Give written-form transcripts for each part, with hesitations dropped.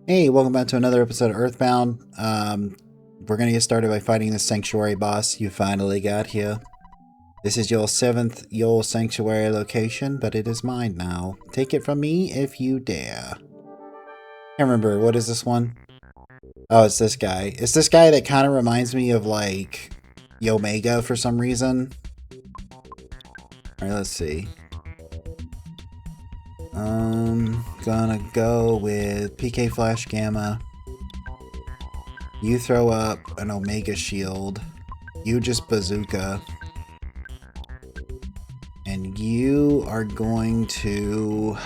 Hey, welcome back to another episode of Earthbound. We're gonna get started by fighting the Sanctuary boss. You finally got here. This is your 7th Yule Sanctuary location, but it is mine now. Take it from me if you dare. I remember, what is this one? Oh, it's this guy. It's this guy that kind of reminds me of, like, Yomega for some reason. Alright, let's see. Gonna go with PK Flash Gamma. You throw up an Omega Shield. You just bazooka. And you are going to...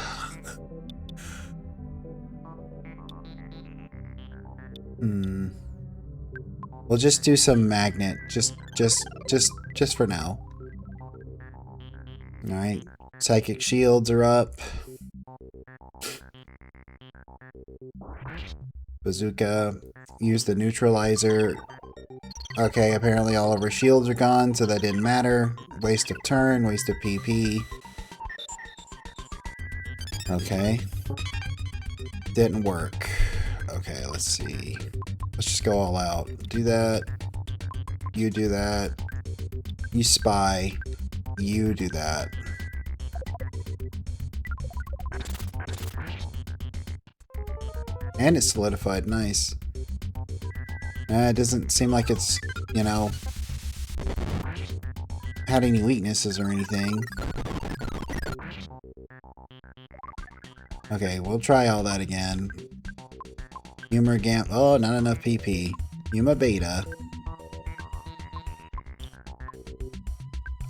We'll just do some magnet. Just for now. Alright. Psychic shields are up. Bazooka. Use the neutralizer. Okay, apparently all of our shields are gone, so that didn't matter. Waste of turn, waste of PP. Okay. Didn't work. Okay, let's see. Let's just go all out. Do that. You do that. You spy. You do that. And it's solidified. Nice. It doesn't seem like it's, you know, had any weaknesses or anything. Okay, we'll try all that again. Humor Gam... Oh, not enough PP. Yuma Beta.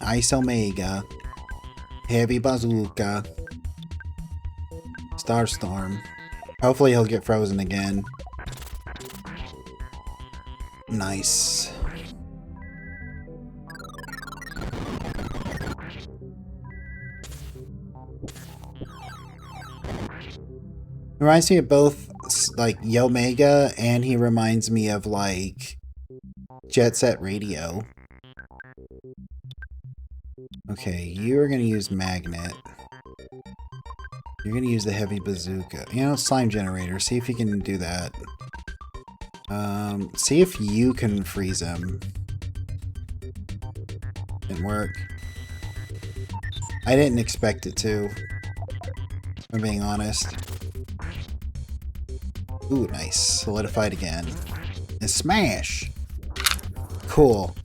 Ice Omega. Heavy Bazooka. Starstorm. Hopefully he'll get frozen again. Nice. Reminds me of both, like, Yomega, and he reminds me of, like, Jet Set Radio. Okay, you're gonna use Magnet. You're gonna use the Heavy Bazooka. You know, Slime Generator. See if you can do that. See if you can freeze him. Didn't work. I didn't expect it to. If I'm being honest. Ooh, nice. Solidified again. And smash! Cool.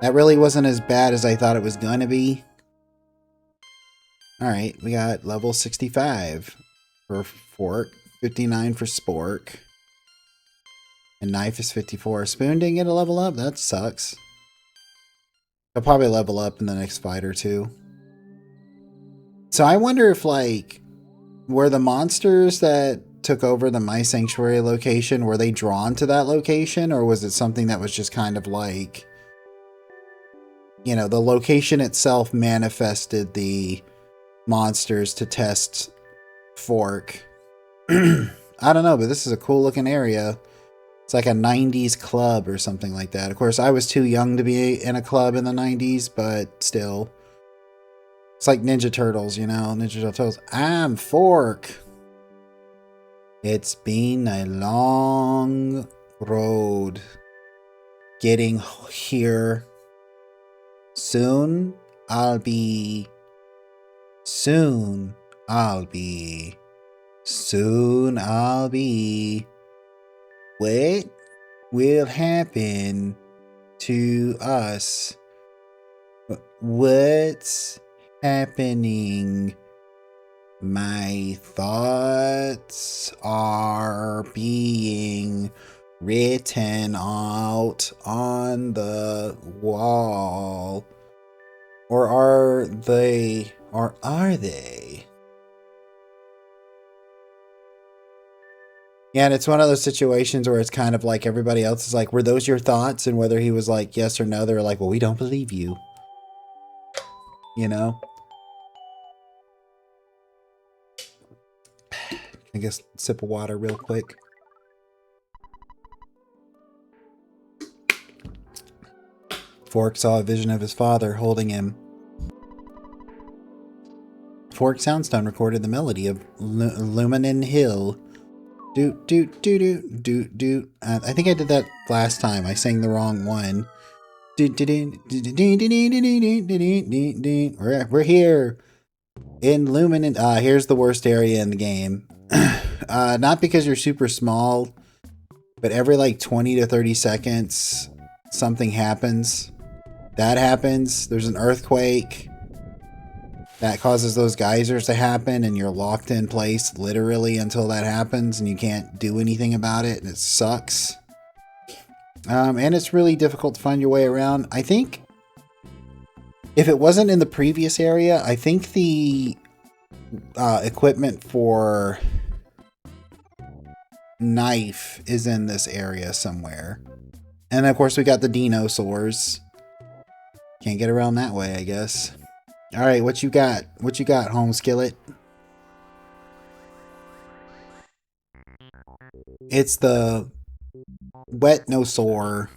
That really wasn't as bad as I thought it was gonna be. Alright, we got level 65 for Fork, 59 for Spork. And Knife is 54. Spoon didn't get a level up? That sucks. He'll probably level up in the next fight or two. So I wonder if, like, were the monsters that took over the My Sanctuary location, were they drawn to that location? Or was it something that was just kind of like, you know, the location itself manifested the monsters to test Fork? I don't know, but this is a cool looking area. It's like a 90s club or something like that. Of course, I was too young to be in a club in the 90s, but still. It's like Ninja Turtles, you know? Ninja Turtles. I'm Fork. It's been a long road getting here. Soon I'll be. What will happen to us? What's happening? My thoughts are being written out on the wall. Or are they? Or are they? Yeah, and it's one of those situations where it's kind of like everybody else is like, were those your thoughts? And whether he was like, yes or no, they're like, well, we don't believe you. You know? I guess sip of water real quick. Fork saw a vision of his father holding him. Fork Soundstone recorded the melody of Luminen Hill Doot, doot, doot, doot, doot, doot. I think I did that last time. I sang the wrong one. We're here in Luminant. Here's the worst area in the game. Not because you're super small, but every like 20 to 30 seconds, something happens. That happens. There's an earthquake. That causes those geysers to happen, and you're locked in place literally until that happens, and you can't do anything about it, and it sucks. And it's really difficult to find your way around. I think if it wasn't in the previous area, I think the equipment for knife is in this area somewhere. And of course we got the dinosaurs. Can't get around that way, I guess. Alright, what you got? What you got, home skillet? It's the wet no sore.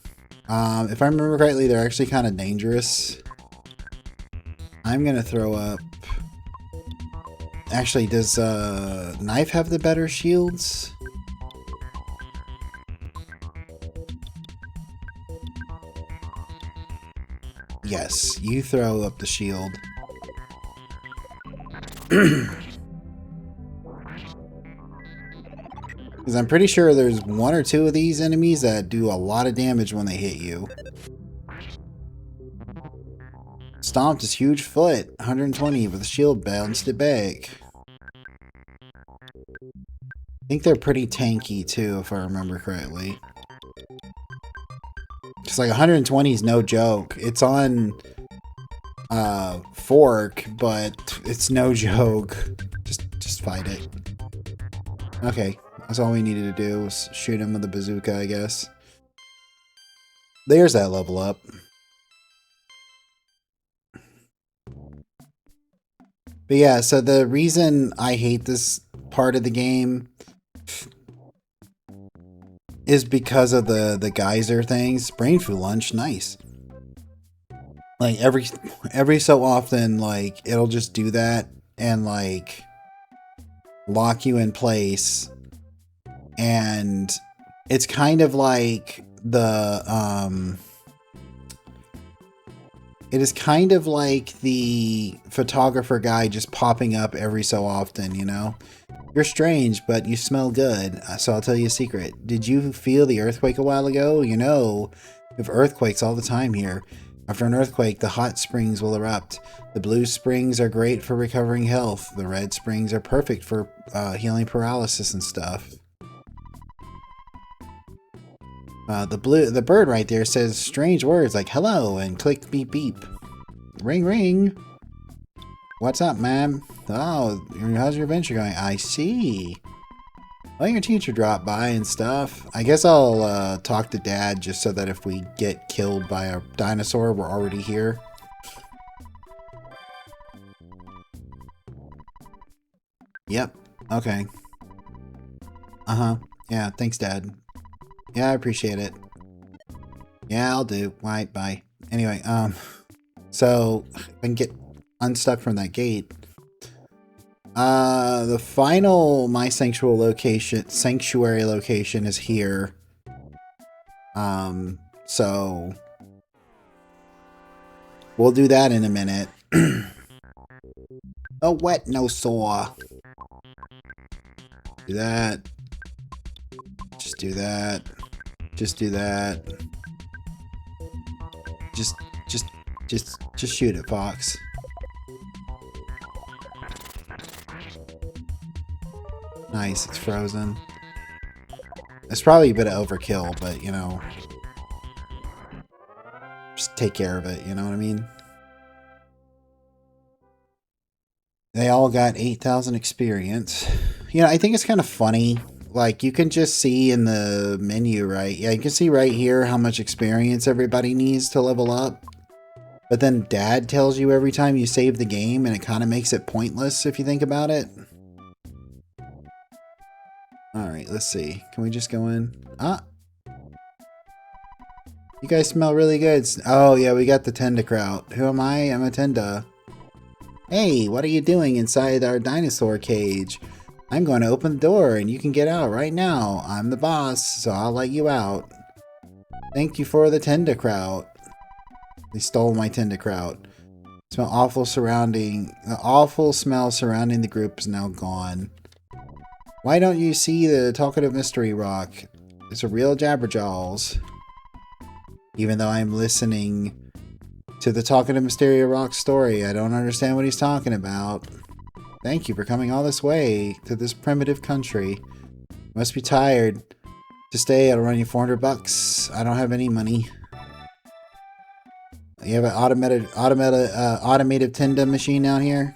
If I remember correctly, they're actually kind of dangerous. I'm gonna throw up. Actually, does knife have the better shields? Yes, you throw up the shield. Because I'm pretty sure there's one or two of these enemies that do a lot of damage when they hit you. Stomped his huge foot, 120 with a shield, bounced it back. I think they're pretty tanky too, if I remember correctly. It's like 120 is no joke. It's on fork, but it's no joke. Just fight it. Okay, that's all we needed to do was shoot him with the bazooka, I guess. There's that level up. But yeah, so the reason I hate this part of the game is because of the geyser things. Brain food lunch, nice. Like every so often, like it'll just do that and like lock you in place, and it's kind of like the it is kind of like the photographer guy just popping up every so often, you know? You're strange, but you smell good, so I'll tell you a secret. Did you feel the earthquake a while ago? You know, we have earthquakes all the time here. After an earthquake, the hot springs will erupt. The blue springs are great for recovering health. The red springs are perfect for healing paralysis and stuff. The bird right there says strange words like hello and click beep beep. Ring ring. What's up, ma'am? Oh, how's your adventure going? I see. Well, your teacher dropped by and stuff. I guess I'll talk to Dad just so that if we get killed by a dinosaur, we're already here. Yep. Okay. Uh-huh. Yeah, thanks, Dad. Yeah, I appreciate it. Yeah, I'll do. Right, bye. Anyway, so I can get unstuck from that gate. The final sanctuary location is here. So we'll do that in a minute. A wet no sore. Do that. Just do that. Just do that. Just shoot it, Fox. Nice, it's frozen. It's probably a bit of overkill, but you know, just take care of it, you know what I mean? They all got 8,000 experience. You know, I think it's kind of funny. Like, you can just see in the menu, right? Yeah, you can see right here how much experience everybody needs to level up. But then Dad tells you every time you save the game, and it kind of makes it pointless if you think about it. Alright, let's see. Can we just go in? Ah! You guys smell really good. Oh, yeah, we got the Tenda Kraut. Who am I? I'm a Tenda. Hey, what are you doing inside our dinosaur cage? I'm going to open the door and you can get out right now. I'm the boss, so I'll let you out. Thank you for the tender kraut. They stole my tender kraut. The awful smell surrounding the group is now gone. Why don't you see the talkative mystery rock? It's a real jabberjaws. Even though I'm listening to the talkative mystery rock story, I don't understand what he's talking about. Thank you for coming all this way to this primitive country. You must be tired. To stay, I'll run you $400. I don't have any money. You have an automated tender machine down here?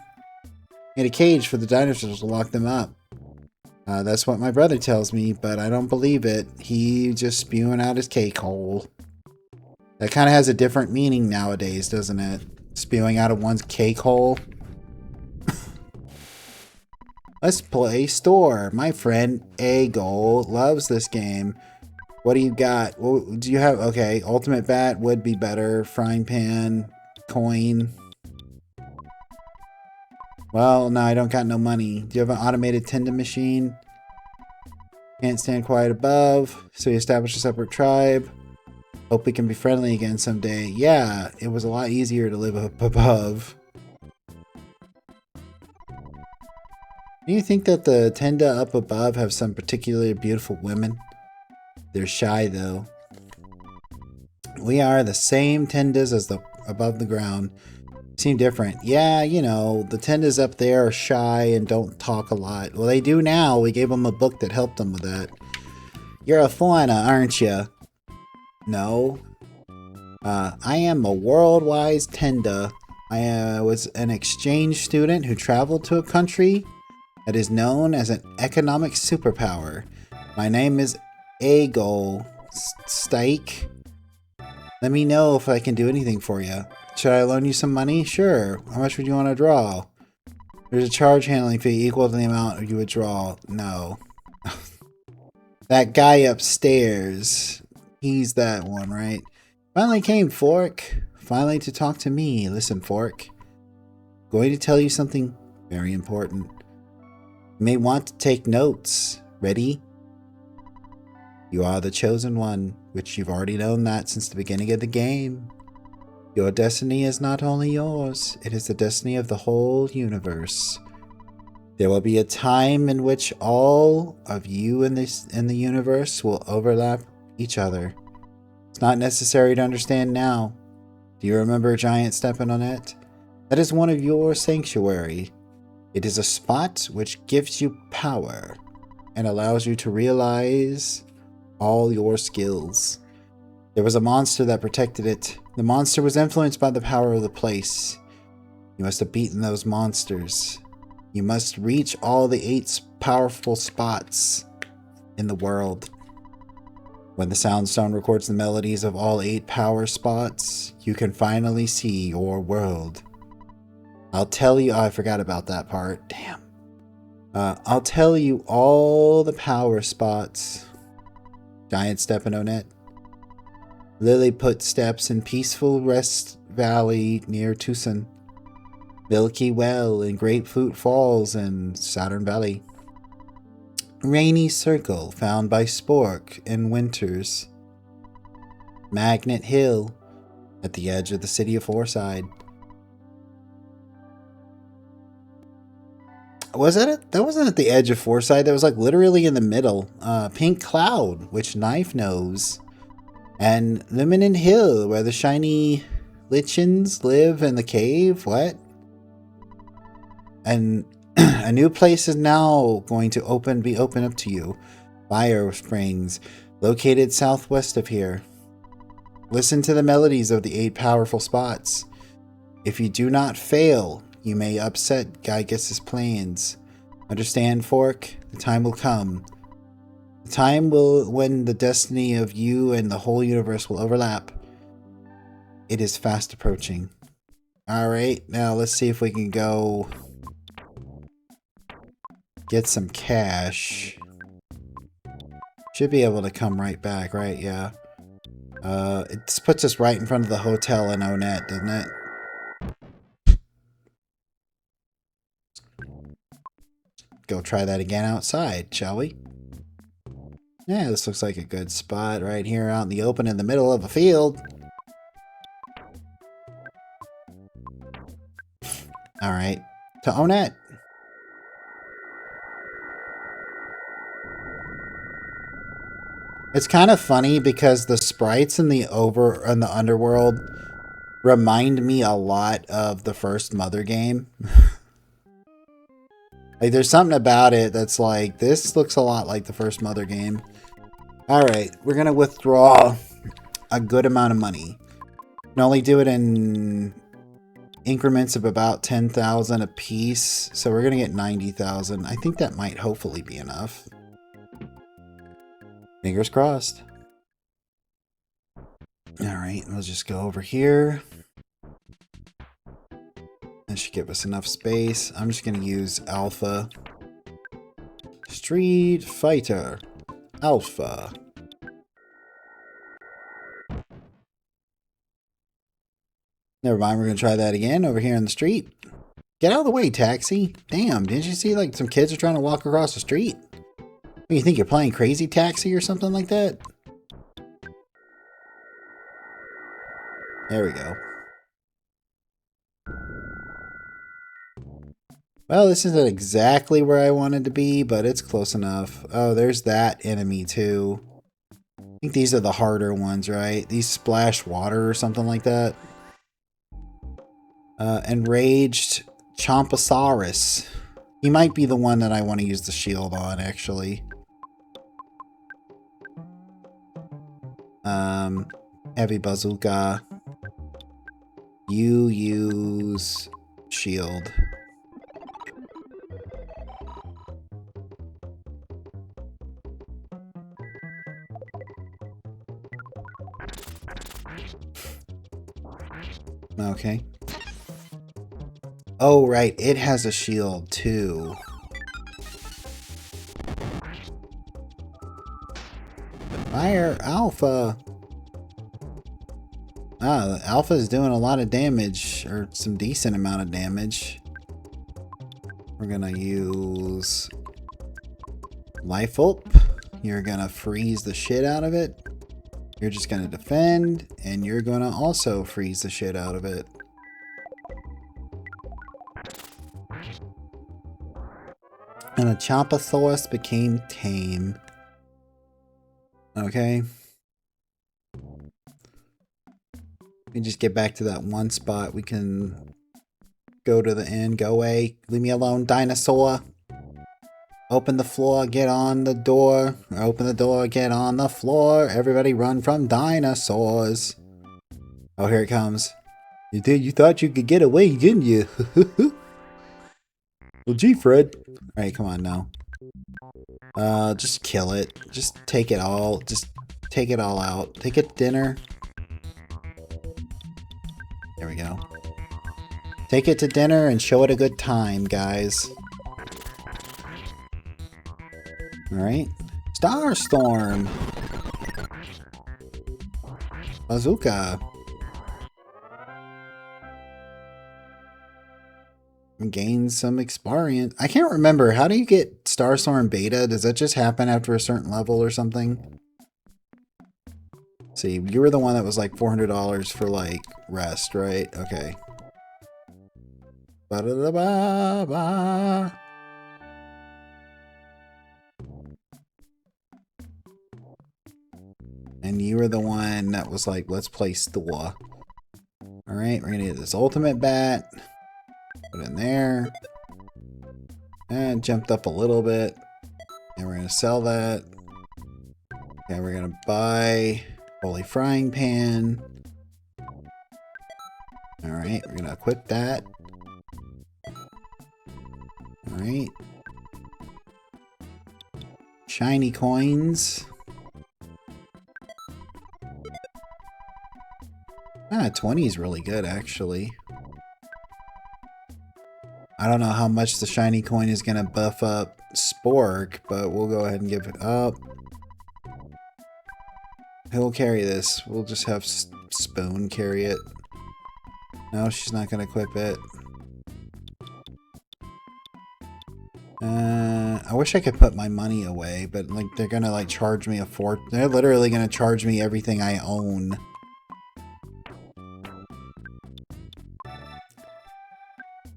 You had a cage for the dinosaurs to lock them up. That's what my brother tells me, but I don't believe it. He just spewing out his cake hole. That kind of has a different meaning nowadays, doesn't it? Spewing out of one's cake hole. Let's play store. My friend A-Goal loves this game. What do you got? What do you have? Okay, ultimate bat would be better. Frying pan, coin. Well, no, I don't got no money. Do you have an automated tender machine? Can't stand quiet above. So you establish a separate tribe. Hope we can be friendly again someday. Yeah, it was a lot easier to live up above. Do you think that the tenda up above have some particularly beautiful women? They're shy though. We are the same tendas as the above the ground. Seem different. Yeah, you know, the tendas up there are shy and don't talk a lot. Well, they do now. We gave them a book that helped them with that. You're a foreigner, aren't you? No. I am a worldwide tenda. I was an exchange student who traveled to a country that is known as an economic superpower. My name is A-Goal Steak. Let me know if I can do anything for you. Should I loan you some money? Sure. How much would you want to draw? There's a charge handling fee equal to the amount you would draw. No. That guy upstairs. He's that one, right? Finally came, Fork. Finally to talk to me. Listen, Fork. Going to tell you something very important. You may want to take notes. Ready? You are the chosen one, which you've already known that since the beginning of the game. Your destiny is not only yours, it is the destiny of the whole universe. There will be a time in which all of you in the universe will overlap each other. It's not necessary to understand now. Do you remember Giant stepping on it? That is one of your sanctuary. It is a spot which gives you power and allows you to realize all your skills. There was a monster that protected it. The monster was influenced by the power of the place. You must have beaten those monsters. You must reach all the 8 powerful spots in the world. When the Soundstone records the melodies of all 8 power spots, you can finally see your world. I'll tell you... Oh, I forgot about that part. Damn. I'll tell you all the power spots. Giant stepping on it. Lilliput steps in Peaceful Rest Valley near Tucson. Milky Well in Grapefruit Falls and Saturn Valley. Rainy Circle found by Spork in Winters. Magnet Hill at the edge of the city of Foreside. Was that it? That wasn't at the edge of Foreside. That was like literally in the middle. Pink Cloud, which Knife knows. And Lemon Hill, where the shiny lichens live in the cave. What? And a new place is now going to be open up to you. Fire Springs, located southwest of here. Listen to the melodies of the 8 powerful spots. If you do not fail, you may upset Gygas's plans. Understand, Fork? The time will come. The time will when the destiny of you and the whole universe will overlap. It is fast approaching. Alright, now let's see if we can go get some cash. Should be able to come right back, right? Yeah. It puts us right in front of the hotel in Onett, doesn't it? go try that again outside, shall we? Yeah, this looks like a good spot right here out in the open in the middle of a field. Alright, to own it. It's kind of funny because the sprites in the underworld remind me a lot of the first Mother game. Like, there's something about it that's like, this looks a lot like the first Mother game. Alright, we're going to withdraw a good amount of money. And only do it in increments of about 10,000 a piece. So we're going to get 90,000. I think that might hopefully be enough. Fingers crossed. Alright, we'll just go over here. That should give us enough space. I'm just going to use Alpha. Street Fighter. Alpha. Never mind, we're going to try that again over here in the street. Get out of the way, taxi. Damn, didn't you see like some kids are trying to walk across the street? You think you're playing Crazy Taxi or something like that? There we go. Well, this isn't exactly where I wanted to be, but it's close enough. Oh, there's that enemy too. I think these are the harder ones, right? These splash water or something like that. Enraged Chomposaurus. He might be the one that I want to use the shield on, actually. Heavy bazooka. You use shield. Okay. Oh, right. It has a shield, too. Fire Alpha. Ah, Alpha is doing a lot of damage, or some decent amount of damage. We're gonna use Life Up. You're gonna freeze the shit out of it. You're just gonna defend, and you're gonna also freeze the shit out of it. And a Chomposaurus became tame. Okay. Let me just get back to that one spot. We can go to the end. Go away. Leave me alone, dinosaur. Open the floor, get on the door. Open the door, get on the floor. Everybody run from dinosaurs. Oh, here it comes. You thought you could get away, didn't you? Well, gee, Fred. Alright, come on now. Just kill it. Just take it all. Just take it all out. Take it to dinner. There we go. Take it to dinner and show it a good time, guys. Alright. Starstorm. Bazooka. Gain some experience. I can't remember. How do you get Starstorm Beta? Does that just happen after a certain level or something? See, you were the one that was like $400 for like rest, right? Okay. Ba-da-da-ba-ba. And you were the one that was like, let's play store. Alright, we're gonna get this ultimate bat. Put it in there. And jumped up a little bit. And we're gonna sell that. Okay, we're gonna buy Holy Frying Pan. Alright, we're gonna equip that. Alright. Shiny coins. Ah, 20 is really good, actually. I don't know how much the shiny coin is going to buff up Spork, but we'll go ahead and give it up. Who'll carry this? We'll just have Spoon carry it. No, she's not going to equip it. I wish I could put my money away, but like they're gonna like charge me a fortune. They're literally gonna charge me everything I own.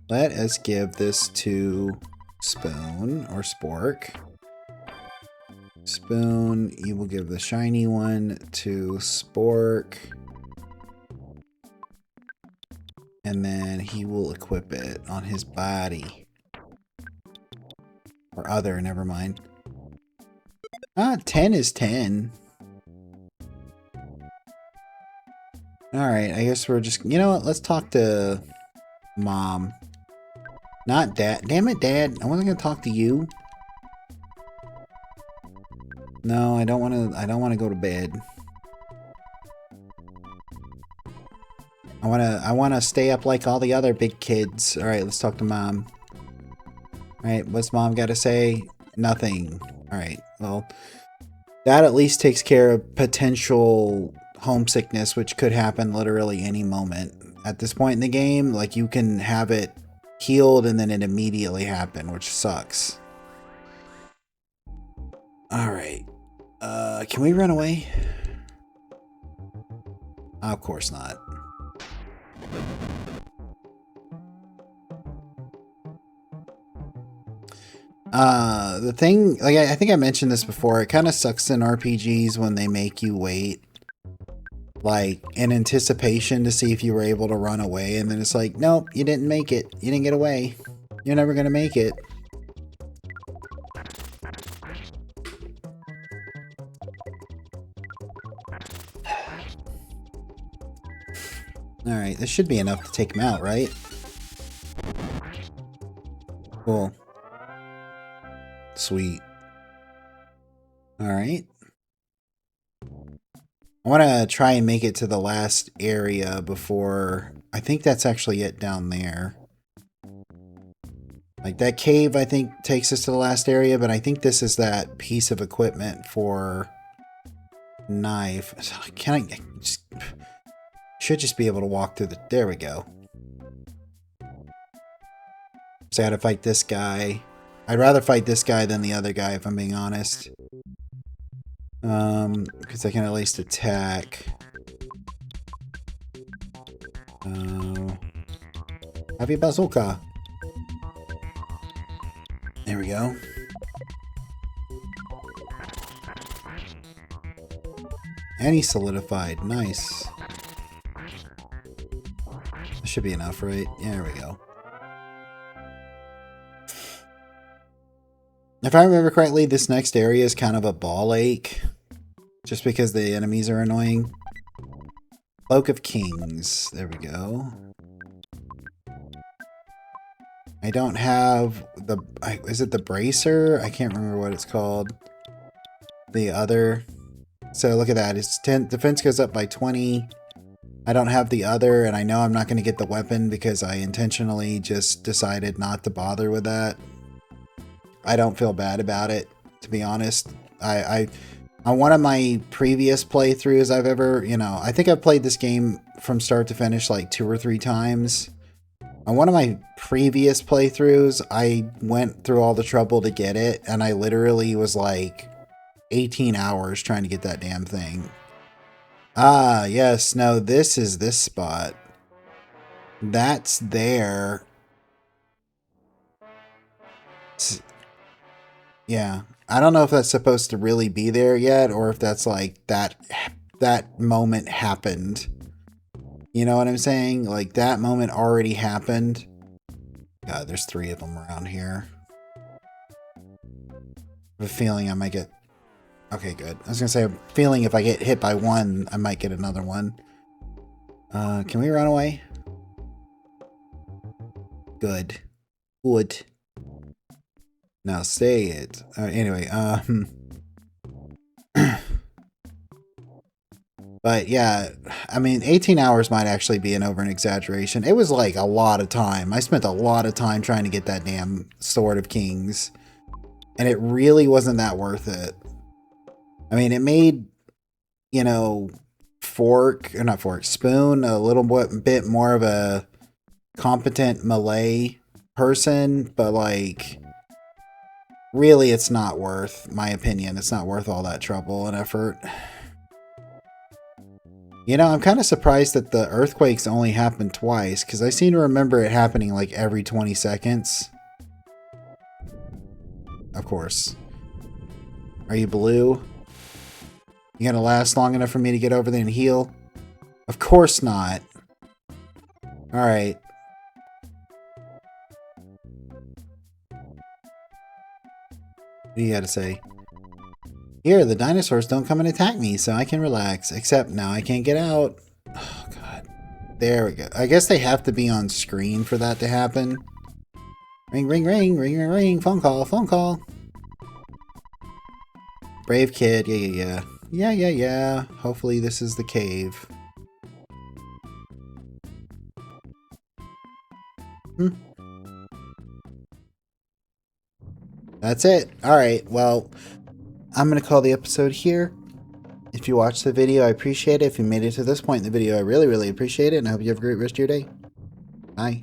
Let us give this to Spoon or Spork. Spoon, you will give the shiny one to Spork. And then he will equip it on his body. Or other, never mind. 10 is 10. Alright, I guess we're just... You know what? Let's talk to Mom. Not Dad. Damn it, Dad. I wasn't going to talk to you. No, I don't want to go to bed. I want to stay up like all the other big kids. Alright, let's talk to Mom. Alright, what's Mom got to say? Nothing. Alright, well, that at least takes care of potential homesickness, which could happen literally any moment. At this point in the game, like, you can have it healed and then it immediately happen, which sucks. Alright. Can we run away? Of course not. The thing, like, I think I mentioned this before, it kind of sucks in RPGs when they make you wait, like, in anticipation to see if you were able to run away, and then it's like, nope, you didn't make it. You didn't get away. You're never gonna make it. Alright, this should be enough to take him out, right? Cool. Sweet. Alright. I want to try and make it to the last area before... I think that's actually it down there. Like, that cave, I think, takes us to the last area, but I think this is that piece of equipment for knife. Can I just... Should just be able to walk through the... There we go. So I gotta fight this guy. I'd rather fight this guy than the other guy, if I'm being honest. Because I can at least attack. Heavy bazooka. There we go. And he solidified. Nice. That should be enough, right? Yeah, there we go. If I remember correctly, this next area is kind of a ball ache. Just because the enemies are annoying. Cloak of Kings. There we go. I don't have the... Is it the bracer? I can't remember what it's called. The other... So look at that. It's 10. Defense goes up by 20. I don't have the other, and I know I'm not going to get the weapon because I intentionally just decided not to bother with that. I don't feel bad about it, to be honest. On one of my previous playthroughs I've ever, I think I've played this game from start to finish like 2 or 3 times. On one of my previous playthroughs, I went through all the trouble to get it, and I literally was like 18 hours trying to get that damn thing. Ah, yes, no, this is this spot. That's there. Yeah, I don't know if that's supposed to really be there yet, or if that's like that moment happened. You know what I'm saying? Like, that moment already happened. God, there's 3 of them around here. I have a feeling I might get... Okay, good. I was gonna say, a feeling if I get hit by one, I might get another one. Can we run away? Good. Good. Now say it. Anyway, but yeah, I mean, 18 hours might actually be an exaggeration. It was like a lot of time. I spent a lot of time trying to get that damn Sword of Kings, and it really wasn't that worth it. I mean, it made, Spoon a little bit more of a competent melee person, but like... really, it's not worth, my opinion, it's not worth all that trouble and effort. You know, I'm kind of surprised that the earthquakes only happened twice, because I seem to remember it happening like every 20 seconds. Of course. Are you blue? You gonna last long enough for me to get over there and heal? Of course not. Alright. What do you gotta say? Here, the dinosaurs don't come and attack me, so I can relax. Except now I can't get out. Oh, God. There we go. I guess they have to be on screen for that to happen. Ring, ring, ring, ring, ring, ring. Phone call, phone call. Brave kid. Yeah, yeah, yeah. Yeah, yeah, yeah. Hopefully this is the cave. That's it. Alright, well, I'm going to call the episode here. If you watched the video, I appreciate it. If you made it to this point in the video, I really, really appreciate it. And I hope you have a great rest of your day. Bye.